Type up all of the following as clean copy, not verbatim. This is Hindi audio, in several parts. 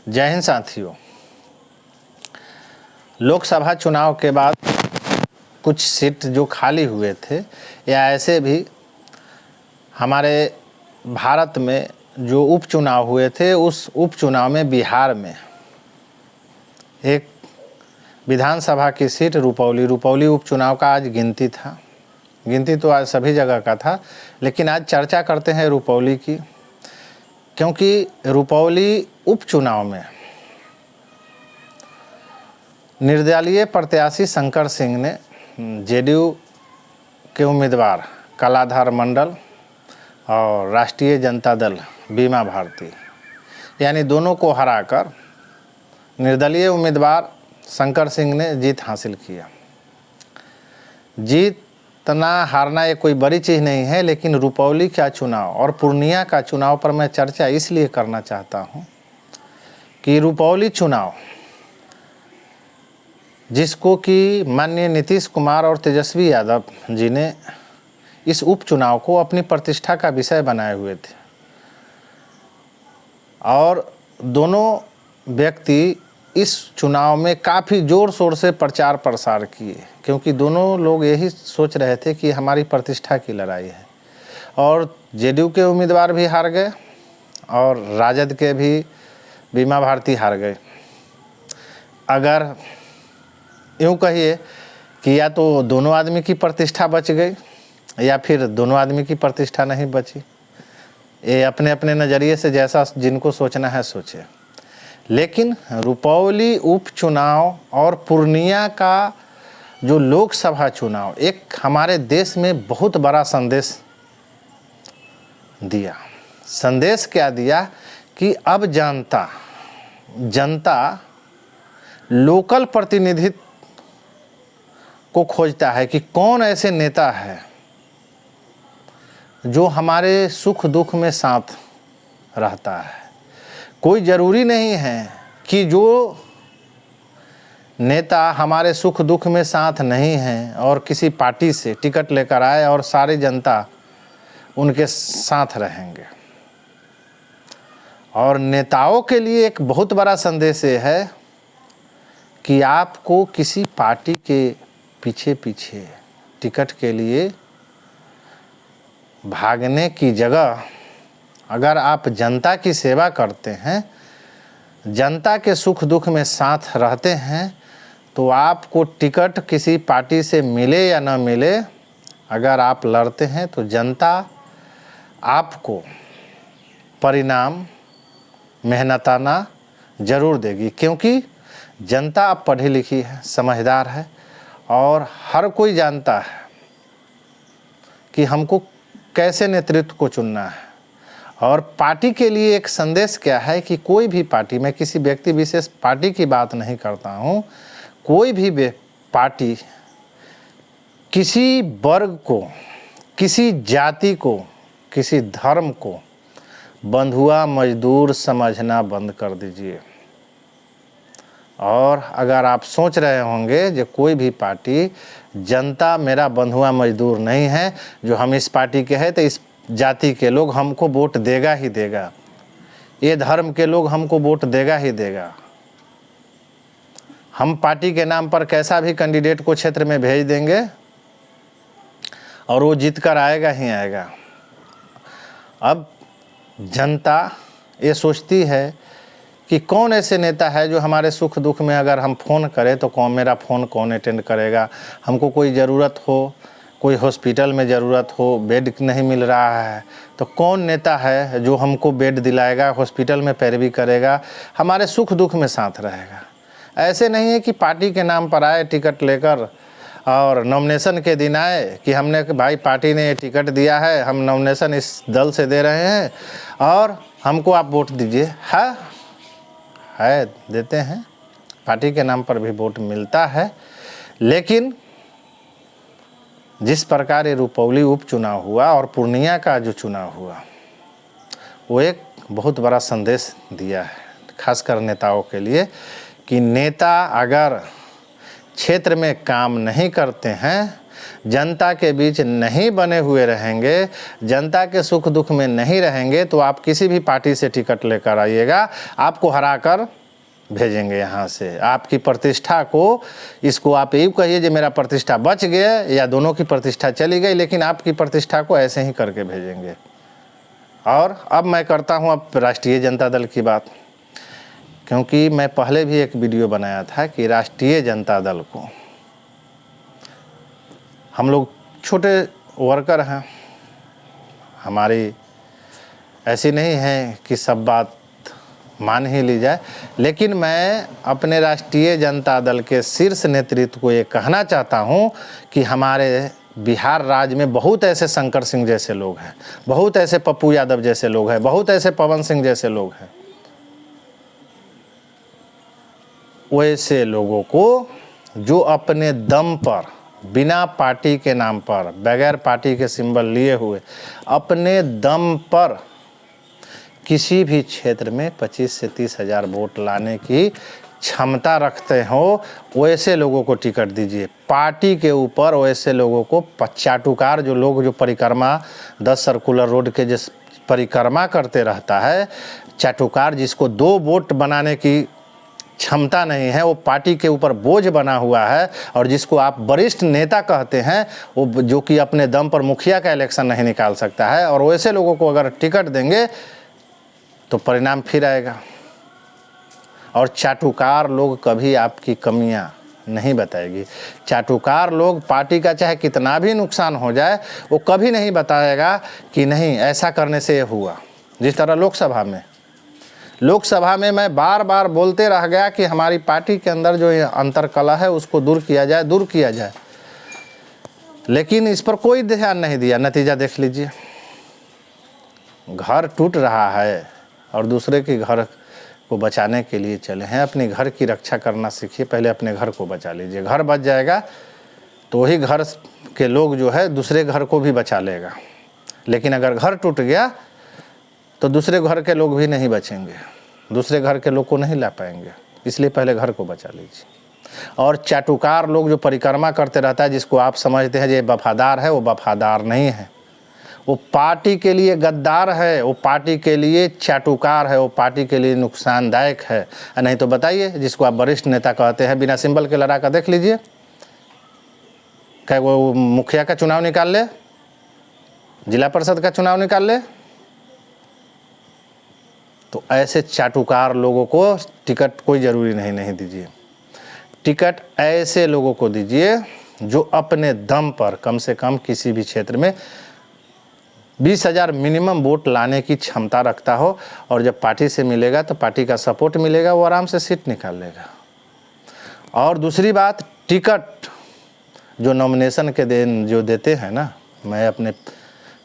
जय हिंद साथियों। लोकसभा चुनाव के बाद कुछ सीट जो खाली हुए थे या ऐसे भी हमारे भारत में जो उपचुनाव हुए थे, उस उपचुनाव में बिहार में एक विधानसभा की सीट रुपौली उपचुनाव का आज गिनती था। गिनती तो आज सभी जगह का था, लेकिन आज चर्चा करते हैं रुपौली की, क्योंकि रुपौली उपचुनाव में निर्दलीय प्रत्याशी शंकर सिंह ने जेडीयू के उम्मीदवार कलाधर मंडल और राष्ट्रीय जनता दल बीमा भारती यानी दोनों को हराकर निर्दलीय उम्मीदवार शंकर सिंह ने जीत हासिल किया। जीतना हारना ये कोई बड़ी चीज़ नहीं है, लेकिन रुपौली का चुनाव और पूर्णिया का चुनाव पर मैं चर्चा इसलिए करना चाहता हूँ कि रुपौली चुनाव जिसको कि माननीय नीतीश कुमार और तेजस्वी यादव जी ने इस उपचुनाव को अपनी प्रतिष्ठा का विषय बनाए हुए थे और दोनों व्यक्ति इस चुनाव में काफ़ी ज़ोर शोर से प्रचार प्रसार किए, क्योंकि दोनों लोग यही सोच रहे थे कि हमारी प्रतिष्ठा की लड़ाई है। और जेडीयू के उम्मीदवार भी हार गए और राजद के भी बीमा भारती हार गए। अगर यूँ कहिए कि या तो दोनों आदमी की प्रतिष्ठा बच गई या फिर दोनों आदमी की प्रतिष्ठा नहीं बची। ये अपने अपने नज़रिए से जैसा जिनको सोचना है सोचे। लेकिन रुपौली उपचुनाव और पूर्णिया का जो लोकसभा चुनाव एक हमारे देश में बहुत बड़ा संदेश दिया। संदेश क्या दिया कि अब जनता लोकल प्रतिनिधित्व को खोजता है कि कौन ऐसे नेता है जो हमारे सुख दुख में साथ रहता है। कोई ज़रूरी नहीं है कि जो नेता हमारे सुख दुख में साथ नहीं है और किसी पार्टी से टिकट लेकर आए और सारी जनता उनके साथ रहेंगे। और नेताओं के लिए एक बहुत बड़ा संदेश ये है कि आपको किसी पार्टी के पीछे टिकट के लिए भागने की जगह अगर आप जनता की सेवा करते हैं, जनता के सुख दुख में साथ रहते हैं, तो आपको टिकट किसी पार्टी से मिले या न मिले, अगर आप लड़ते हैं तो जनता आपको परिणाम मेहनताना ज़रूर देगी। क्योंकि जनता अब पढ़ी लिखी है, समझदार है और हर कोई जानता है कि हमको कैसे नेतृत्व को चुनना है। और पार्टी के लिए एक संदेश क्या है कि कोई भी पार्टी, मैं किसी व्यक्ति विशेष पार्टी की बात नहीं करता हूँ, कोई भी पार्टी किसी वर्ग को, किसी जाति को, किसी धर्म को बंधुआ मजदूर समझना बंद कर दीजिए। और अगर आप सोच रहे होंगे जो कोई भी पार्टी जनता मेरा बंधुआ मजदूर नहीं है, जो हम इस पार्टी के हैं तो इस जाति के लोग हमको वोट देगा ही देगा, ये धर्म के लोग हमको वोट देगा ही देगा, हम पार्टी के नाम पर कैसा भी कैंडिडेट को क्षेत्र में भेज देंगे और वो जीत कर आएगा ही आएगा। अब जनता ये सोचती है कि कौन ऐसे नेता है जो हमारे सुख दुख में अगर हम फ़ोन करें तो मेरा फ़ोन कौन अटेंड करेगा। हमको कोई ज़रूरत हो, कोई हॉस्पिटल में ज़रूरत हो, बेड नहीं मिल रहा है, तो कौन नेता है जो हमको बेड दिलाएगा, हॉस्पिटल में पैरवी करेगा, हमारे सुख दुख में साथ रहेगा। ऐसे नहीं है कि पार्टी के नाम पर आए टिकट लेकर और नॉमिनेशन के दिन आए कि हमने भाई पार्टी ने टिकट दिया है, हम नॉमिनेशन इस दल से दे रहे हैं और हमको आप वोट दीजिए। है देते हैं, पार्टी के नाम पर भी वोट मिलता है। लेकिन जिस प्रकार ये रुपौली उपचुनाव हुआ और पूर्णिया का जो चुनाव हुआ, वो एक बहुत बड़ा संदेश दिया है, खासकर नेताओं के लिए, कि नेता अगर क्षेत्र में काम नहीं करते हैं जनता के बीच नहीं बने हुए रहेंगे, जनता के सुख दुख में नहीं रहेंगे, तो आप किसी भी पार्टी से टिकट लेकर आइएगा, आपको हराकर भेजेंगे यहाँ से। आपकी प्रतिष्ठा को, इसको आप यही कहिए कि मेरा प्रतिष्ठा बच गया या दोनों की प्रतिष्ठा चली गई, लेकिन आपकी प्रतिष्ठा को ऐसे ही करके भेजेंगे। और अब मैं करता हूँ अब राष्ट्रीय जनता दल की बात, क्योंकि मैं पहले भी एक वीडियो बनाया था कि राष्ट्रीय जनता दल को, हम लोग छोटे वर्कर हैं, हमारी ऐसी नहीं है कि सब बात मान ही ली जाए, लेकिन मैं अपने राष्ट्रीय जनता दल के शीर्ष नेतृत्व को ये कहना चाहता हूँ कि हमारे बिहार राज्य में बहुत ऐसे शंकर सिंह जैसे लोग हैं, बहुत ऐसे पप्पू यादव जैसे लोग हैं, बहुत ऐसे पवन सिंह जैसे लोग हैं। वैसे लोगों को जो अपने दम पर, बिना पार्टी के नाम पर, बगैर पार्टी के सिंबल लिए हुए, अपने दम पर किसी भी क्षेत्र में 25 से 30 हज़ार वोट लाने की क्षमता रखते हो, वैसे लोगों को टिकट दीजिए। पार्टी के ऊपर वैसे लोगों को, चाटुकार जो लोग, जो परिक्रमा 10 सर्कुलर रोड के जिस परिक्रमा करते रहता है, चाटुकार जिसको 2 वोट बनाने की क्षमता नहीं है, वो पार्टी के ऊपर बोझ बना हुआ है, और जिसको आप वरिष्ठ नेता कहते हैं, वो जो कि अपने दम पर मुखिया का इलेक्शन नहीं निकाल सकता है, और वैसे लोगों को अगर टिकट देंगे तो परिणाम फिर आएगा। और चाटुकार लोग कभी आपकी कमियां नहीं बताएगी। चाटुकार लोग पार्टी का चाहे कितना भी नुकसान हो जाए, वो कभी नहीं बताएगा कि नहीं ऐसा करने से ये हुआ। जिस तरह लोकसभा में मैं बार बार बोलते रह गया कि हमारी पार्टी के अंदर जो अंतरकलह है उसको दूर किया जाए, लेकिन इस पर कोई ध्यान नहीं दिया। नतीजा देख लीजिए, घर टूट रहा है और दूसरे के घर को बचाने के लिए चले हैं। अपने घर की रक्षा करना सीखिए, पहले अपने घर को बचा लीजिए। घर बच जाएगा तो वही घर के लोग जो है दूसरे घर को भी बचा लेगा, लेकिन अगर घर टूट गया तो दूसरे घर के लोग भी नहीं बचेंगे, दूसरे घर के लोग को नहीं ला पाएंगे। इसलिए पहले घर को बचा लीजिए। और चाटुकार लोग जो परिक्रमा करते रहता है, जिसको आप समझते हैं ये वफादार है, वो वफादार नहीं है, वो पार्टी के लिए गद्दार है, वो पार्टी के लिए चाटुकार है, वो पार्टी के लिए नुकसानदायक है। नहीं तो बताइए, जिसको आप वरिष्ठ नेता कहते हैं, बिना सिंबल के लड़ा कर देख लीजिए, क्या वो मुखिया का चुनाव निकाल ले, जिला परिषद का चुनाव निकाल ले। तो ऐसे चाटुकार लोगों को टिकट कोई ज़रूरी नहीं दीजिए। टिकट ऐसे लोगों को दीजिए जो अपने दम पर कम से कम किसी भी क्षेत्र में 20,000 मिनिमम वोट लाने की क्षमता रखता हो, और जब पार्टी से मिलेगा तो पार्टी का सपोर्ट मिलेगा, वो आराम से सीट निकाल लेगा। और दूसरी बात, टिकट जो नॉमिनेशन के दिन जो देते हैं ना, मैं अपने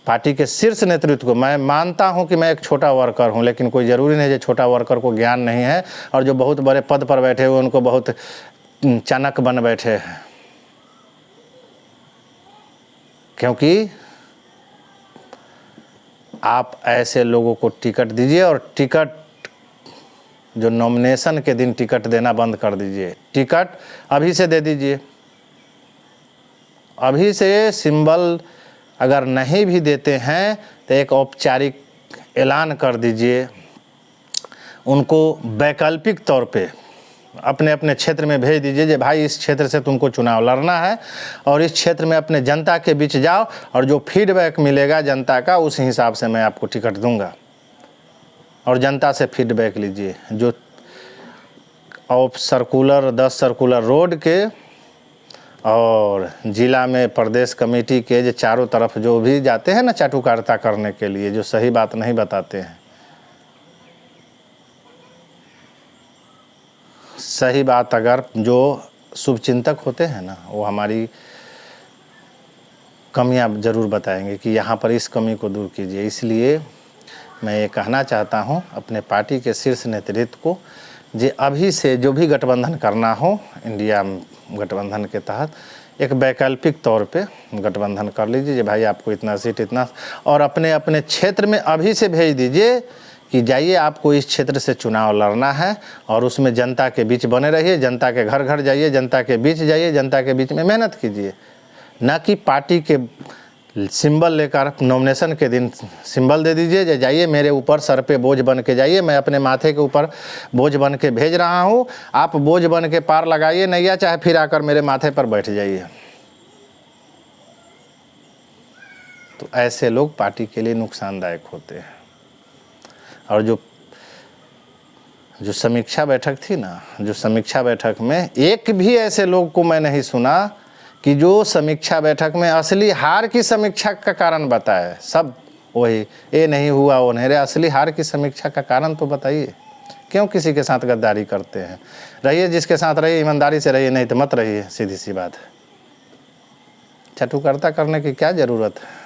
पार्टी के शीर्ष नेतृत्व को, मैं मानता हूं कि मैं एक छोटा वर्कर हूं, लेकिन कोई ज़रूरी नहीं है छोटा वर्कर को ज्ञान नहीं है, और जो बहुत बड़े पद पर बैठे हुए उनको बहुत चाणक्य बन बैठे हैं। क्योंकि आप ऐसे लोगों को टिकट दीजिए, और टिकट जो नॉमिनेशन के दिन टिकट देना बंद कर दीजिए। टिकट अभी से दे दीजिए, अभी से सिंबल अगर नहीं भी देते हैं तो एक औपचारिक ऐलान कर दीजिए, उनको वैकल्पिक तौर पे अपने अपने क्षेत्र में भेज दीजिए कि भाई इस क्षेत्र से तुमको चुनाव लड़ना है, और इस क्षेत्र में अपने जनता के बीच जाओ, और जो फीडबैक मिलेगा जनता का उस हिसाब से मैं आपको टिकट दूंगा। और जनता से फीडबैक लीजिए। जो सर्कुलर 10 सर्कुलर रोड के और जिला में प्रदेश कमेटी के जो चारों तरफ जो भी जाते हैं ना चाटुकारिता करने के लिए, जो सही बात नहीं बताते हैं, सही बात अगर जो शुभचिंतक होते हैं ना, वो हमारी कमियां ज़रूर बताएंगे कि यहाँ पर इस कमी को दूर कीजिए। इसलिए मैं ये कहना चाहता हूँ अपने पार्टी के शीर्ष नेतृत्व को, जे अभी से जो भी गठबंधन करना हो, इंडिया गठबंधन के तहत एक वैकल्पिक तौर पे गठबंधन कर लीजिए कि भाई आपको इतना सीट इतना, और अपने अपने क्षेत्र में अभी से भेज दीजिए कि जाइए आपको इस क्षेत्र से चुनाव लड़ना है, और उसमें जनता के बीच बने रहिए, जनता के घर घर जाइए, जनता के बीच जाइए, जनता के बीच में मेहनत कीजिए। ना कि पार्टी के सिंबल लेकर नॉमिनेशन के दिन सिंबल दे दीजिए, जाइए मेरे ऊपर सर पे बोझ बन के जाइए, मैं अपने माथे के ऊपर बोझ बन के भेज रहा हूँ, आप बोझ बन के पार लगाइए नैया, चाहे फिर आकर मेरे माथे पर बैठ जाइए। तो ऐसे लोग पार्टी के लिए नुकसानदायक होते हैं। और जो समीक्षा बैठक थी ना, जो समीक्षा बैठक में एक भी ऐसे लोग को मैं नहीं सुना कि जो समीक्षा बैठक में असली हार की समीक्षा का कारण बताए। सब वही ये नहीं हुआ वो नहीं रहे, असली हार की समीक्षा का कारण तो बताइए। क्यों किसी के साथ गद्दारी करते हैं? रहिए जिसके साथ रहिए, ईमानदारी से रहिए, नहीं तो मत रहिए, सीधी सी बात है। चटुकरता करने की क्या ज़रूरत है?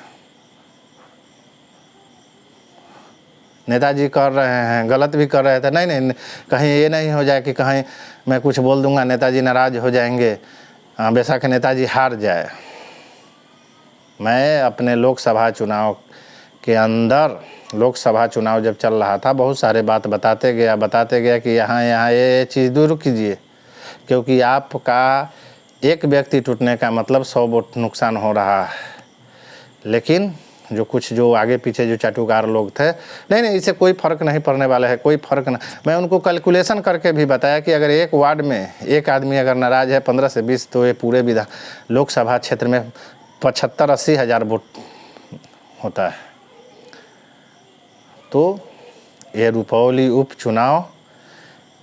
नेताजी कर रहे हैं, गलत भी कर रहे थे, नहीं कहीं ये नहीं हो जाए कि कहीं मैं कुछ बोल दूंगा नेताजी नाराज़ हो जाएंगे, बेशक नेताजी हार जाए। मैं अपने लोकसभा चुनाव के अंदर, लोकसभा चुनाव जब चल रहा था, बहुत सारे बात बताते गया कि यहाँ ये चीज़ दूर कीजिए, क्योंकि आपका एक व्यक्ति टूटने का मतलब 100 वोट नुकसान हो रहा है। लेकिन जो आगे पीछे जो चाटुकार लोग थे, नहीं इससे कोई फ़र्क नहीं पड़ने वाला है, कोई फ़र्क नहीं। मैं उनको कैलकुलेशन करके भी बताया कि अगर एक वार्ड में एक आदमी अगर नाराज़ है 15 से 20, तो ये पूरे लोकसभा क्षेत्र में 75-80 हज़ार वोट होता है। तो ये रुपौली उपचुनाव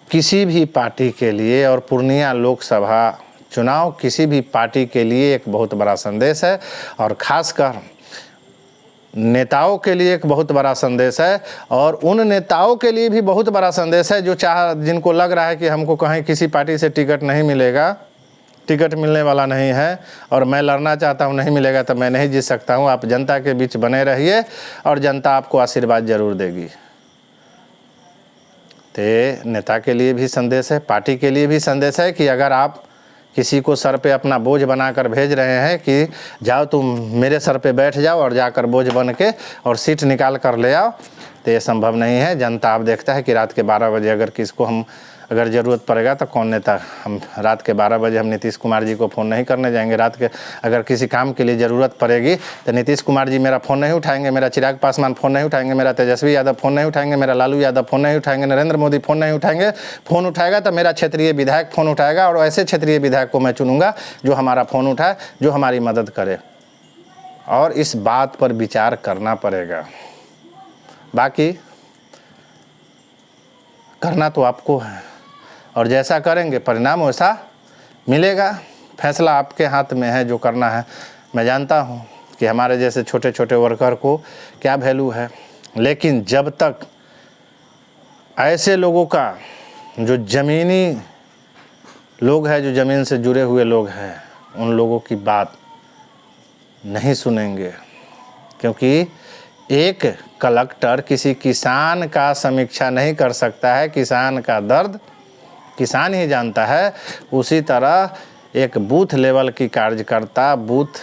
किसी भी पार्टी के लिए, और पूर्णिया लोकसभा चुनाव किसी भी पार्टी के लिए एक बहुत बड़ा संदेश है, और ख़ासकर नेताओं के लिए एक बहुत बड़ा संदेश है। और उन नेताओं के लिए भी बहुत बड़ा संदेश है जो जिनको लग रहा है कि हमको कहीं किसी पार्टी से टिकट नहीं मिलेगा, टिकट मिलने वाला नहीं है, और मैं लड़ना चाहता हूं, नहीं मिलेगा तो मैं नहीं जीत सकता हूं। आप जनता के बीच बने रहिए और जनता आपको आशीर्वाद जरूर देगी। तो नेता के लिए भी संदेश है, पार्टी के लिए भी संदेश है कि अगर आप किसी को सर पे अपना बोझ बनाकर भेज रहे हैं कि जाओ तुम मेरे सर पे बैठ जाओ और जाकर बोझ बन के और सीट निकाल कर ले आओ, तो ये संभव नहीं है। जनता अब देखता है कि रात के 12 बजे अगर किसको हम अगर ज़रूरत पड़ेगा तो कौन नेता, हम रात के 12 बजे हम नीतीश कुमार जी को फ़ोन नहीं करने जाएंगे। रात के अगर किसी काम के लिए ज़रूरत पड़ेगी तो नीतीश कुमार जी मेरा फ़ोन नहीं उठाएंगे, मेरा चिराग पासवान फ़ोन नहीं उठाएंगे, मेरा तेजस्वी यादव फ़ोन नहीं उठाएंगे, मेरा लालू यादव फ़ोन नहीं उठाएंगे, नरेंद्र मोदी फ़ोन नहीं उठाएंगे। फ़ोन उठाएगा तो मेरा क्षेत्रीय विधायक फ़ोन उठाएगा, और ऐसे क्षेत्रीय विधायक को मैं चुनूंगा जो हमारा फ़ोन उठाए, जो हमारी मदद करे। और इस बात पर विचार करना पड़ेगा, बाकी करना तो आपको है, और जैसा करेंगे परिणाम वैसा मिलेगा। फैसला आपके हाथ में है, जो करना है। मैं जानता हूँ कि हमारे जैसे छोटे छोटे वर्कर को क्या वैल्यू है, लेकिन जब तक ऐसे लोगों का, जो ज़मीनी लोग हैं, जो ज़मीन से जुड़े हुए लोग हैं, उन लोगों की बात नहीं सुनेंगे, क्योंकि एक कलेक्टर किसी किसान का समीक्षा नहीं कर सकता है। किसान का दर्द किसान ही जानता है। उसी तरह एक बूथ लेवल की कार्यकर्ता, बूथ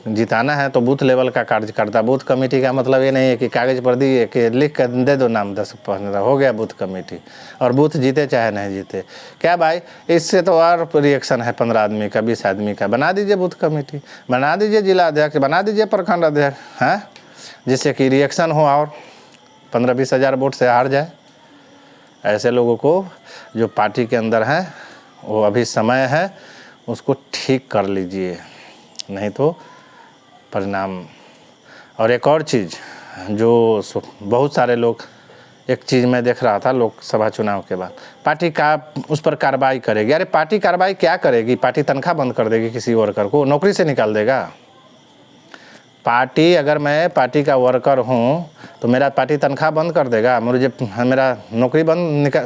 जिताना है तो बूथ लेवल का कार्यकर्ता, बूथ कमेटी का मतलब ये नहीं है कि कागज़ पर दिए कि लिख कर दे दो नाम 10-15 हो गया बूथ कमेटी, और बूथ जीते चाहे नहीं जीते। क्या भाई, इससे तो और रिएक्शन है 15 आदमी का, 20 आदमी का। बना दीजिए बूथ कमेटी, बना दीजिए जिला अध्यक्ष, बना दीजिए प्रखंड अध्यक्ष, हैं, जिससे कि रिएक्शन हो और 15-20 हज़ार वोट से हार जाए। ऐसे लोगों को जो पार्टी के अंदर हैं, वो अभी समय है, उसको ठीक कर लीजिए, नहीं तो परिणाम। और एक और चीज़ जो बहुत सारे लोग, एक चीज़ मैं देख रहा था लोकसभा चुनाव के बाद, पार्टी का उस पर कार्रवाई करेगी। अरे पार्टी कार्रवाई क्या करेगी? पार्टी तनख्वाह बंद कर देगी, किसी वर्कर को नौकरी से निकाल देगा। पार्टी, अगर मैं पार्टी का वर्कर हूँ तो मेरा पार्टी तनख्वाह बंद कर देगा, मुझे मेरा नौकरी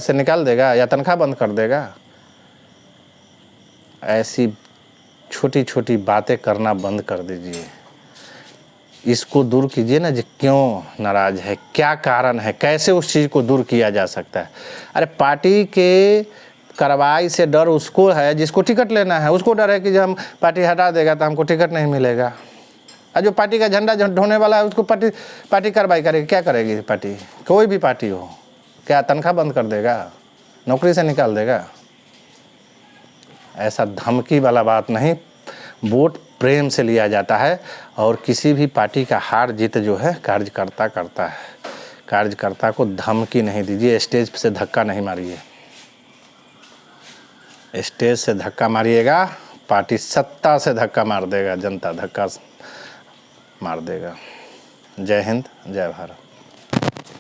से निकाल देगा या तनख्वाह बंद कर देगा? ऐसी छोटी छोटी बातें करना बंद कर दीजिए। इसको दूर कीजिए ना, जो क्यों नाराज़ है, क्या कारण है, कैसे उस चीज़ को दूर किया जा सकता है। अरे पार्टी के कार्रवाई से डर उसको है जिसको टिकट लेना है, उसको डर है कि जब हम पार्टी हटा देगा तो हमको टिकट नहीं मिलेगा। और जो पार्टी का झंडा ढोने वाला है उसको पार्टी कार्रवाई करेगी। क्या करेगी पार्टी? कोई भी पार्टी हो, क्या तनख्वाह बंद कर देगा, नौकरी से निकाल देगा? ऐसा धमकी वाला बात नहीं। वोट प्रेम से लिया जाता है और किसी भी पार्टी का हार जीत जो है कार्यकर्ता करता है। कार्यकर्ता को धमकी नहीं दीजिए, स्टेज से धक्का नहीं मारिए। स्टेज से धक्का मारिएगा, पार्टी सत्ता से धक्का मार देगा, जनता धक्का मार देगा। जय हिंद, जय भारत।